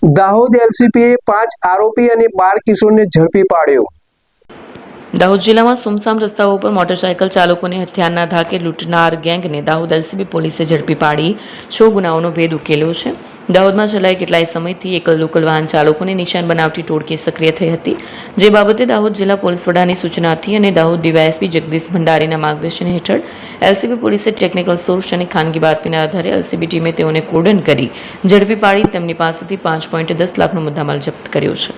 દાહોદ એલસીબીએ 5 આરોપી અને 12 કિશોરને ઝડપી પાડ્યો। દાહોદ જિલ્લામાં સુમસામ રસ્તાઓ પર મોટરસાયકલ ચાલકોને હથિયારના ધાકે લૂંટનાર ગેંગને દાહોદ એલસીબી પોલીસે ઝડપી પાડી 6 ગુનાઓનો ભેદ ઉકેલ્યો છે। દાહોદમાં છેલ્લા કેટલાય સમયથી એકલ લોકલ વાહન ચાલકોને નિશાન બનાવતી ટોળકી સક્રિય થઈ હતી, જે બાબતે દાહોદ જિલ્લા પોલીસ વડાની સૂચનાથી અને દાહોદ ડીવાયએસપી જગદીશ ભંડારીના માર્ગદર્શન હેઠળ એલસીબી પોલીસે ટેકનિકલ સોર્સ અને ખાનગી બાતમીના આધારે એલસીબી ટીમે તેઓને કોર્ડન કરી ઝડપી પાડી તેમની પાસેથી 5.10 લાખનો મુદ્દામાલ જપ્ત કર્યો છે।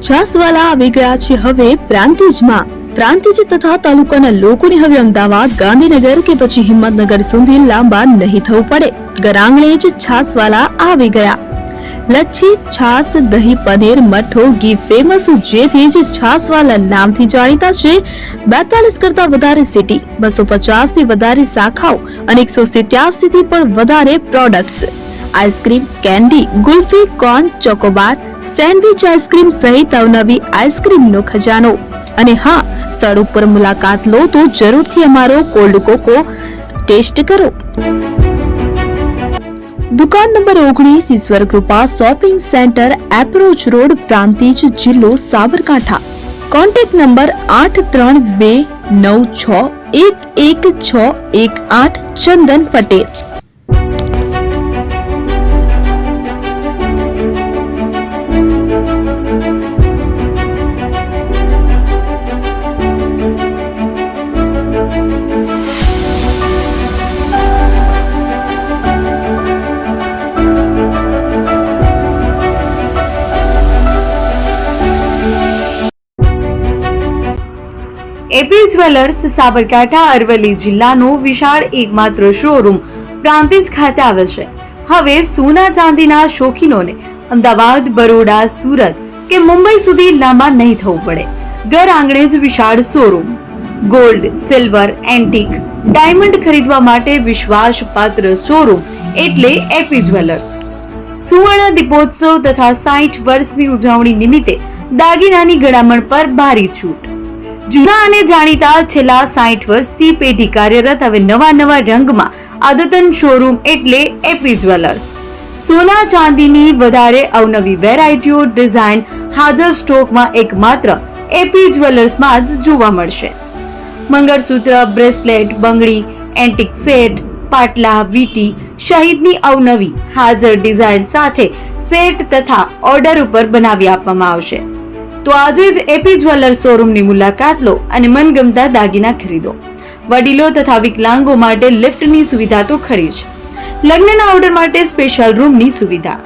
છાસવાલા આવી ગયા છે હવે પ્રાંતિજમાં। પ્રાંતિજ તથા તાલુકાના લોકોને હવે અમદાવાદ, ગાંધીનગર કે પછી હિંમતનગર સુધી લાંબા નહીં થવું પડે। ઘર આંગણે જ છાસવાલા આવી ગયા। લચ્છી, છાસ, દહીં, પનીર, મઠો, ઘી ફેમસ, જેથી જ છાસવાલા નામથી જાણીતા છે। 42 કરતા વધારે સિટી, 250 થી વધારે શાખાઓ અને 187 થી પણ વધારે products. Ice cream, candy, kulfi, corn, Chocobar, sandwich ice cream સહિત અવનવી આઈસ્ક્રીમનો ખજાનો। અને હા, સ્થળ ઉપર મુલાકાત લો તો જરૂરથી અમારો કોલ્ડ કોકો ટેસ્ટ કરો। દુકાન નંબર 19, Ishwar Krupa shopping centre, approach road, Prantij, જિલ્લો Sabarkantha. Contact number 8326111618 Chandan Patel. AP jewellers Sabarkantha Aravalli જિલ્લાનો વિશાળ એકમાત્ર શોરૂમ પ્રાંતિજ ખાતે આવેલ છે। હવે સોના ચાંદીના શોખીનોને અમદાવાદ, બરોડા, સુરત કે મુંબઈ સુધી લાંબા નહીં થવું પડે। ઘર આંગણે જ વિશાળ showroom. Gold, silver, antique, diamond ખરીદવા માટે વિશ્વાસપાત્ર શોરૂમ એટલે એપી જ્વેલર્સ। સુવર્ણ દીપોત્સવ તથા 60 વર્ષની ઉજવણી નિમિત્તે દાગીનાની ગળામણ પર ભારી છૂટ। જૂના અને જાણીતા છેલ્લા 60 વર્ષથી પેઢી કાર્યરત હવે નવા રંગમાં અદ્યતન શોરૂમ એટલે એપી જ્વેલર્સ। સોના ચાંદીની વધારે અવનવી વેરાયટીઓ, ડિઝાઇન હાજર સ્ટોકમાં એકમાત્ર એપી જ્વેલર્સમાં જ જોવા મળશે। મંગળસૂત્ર, બ્રેસલેટ, બંગડી, એન્ટિક સેટ, પાટલા, વીટી સહિતની અવનવી હાજર ડિઝાઇન સાથે સેટ તથા ઓર્ડર ઉપર બનાવી આપવામાં આવશે। તો આજે જ એપી જ્વેલર્સ શોરૂમની મુલાકાત લો અને મનગમતા દાગીના ખરીદો। વડીલો તથા વિકલાંગો માટે લિફ્ટની સુવિધા તો ખરી જ, લગ્નના ઓર્ડર માટે સ્પેશિયલ રૂમની સુવિધા।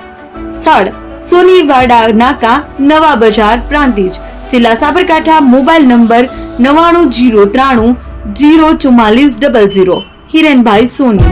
સ્થળ સોનીવાડા નાકા, નવા બજાર, પ્રાંતિજ, જિલ્લા સાબરકાંઠા। Mobile number 9903304400। હિરેનભાઈ સોની।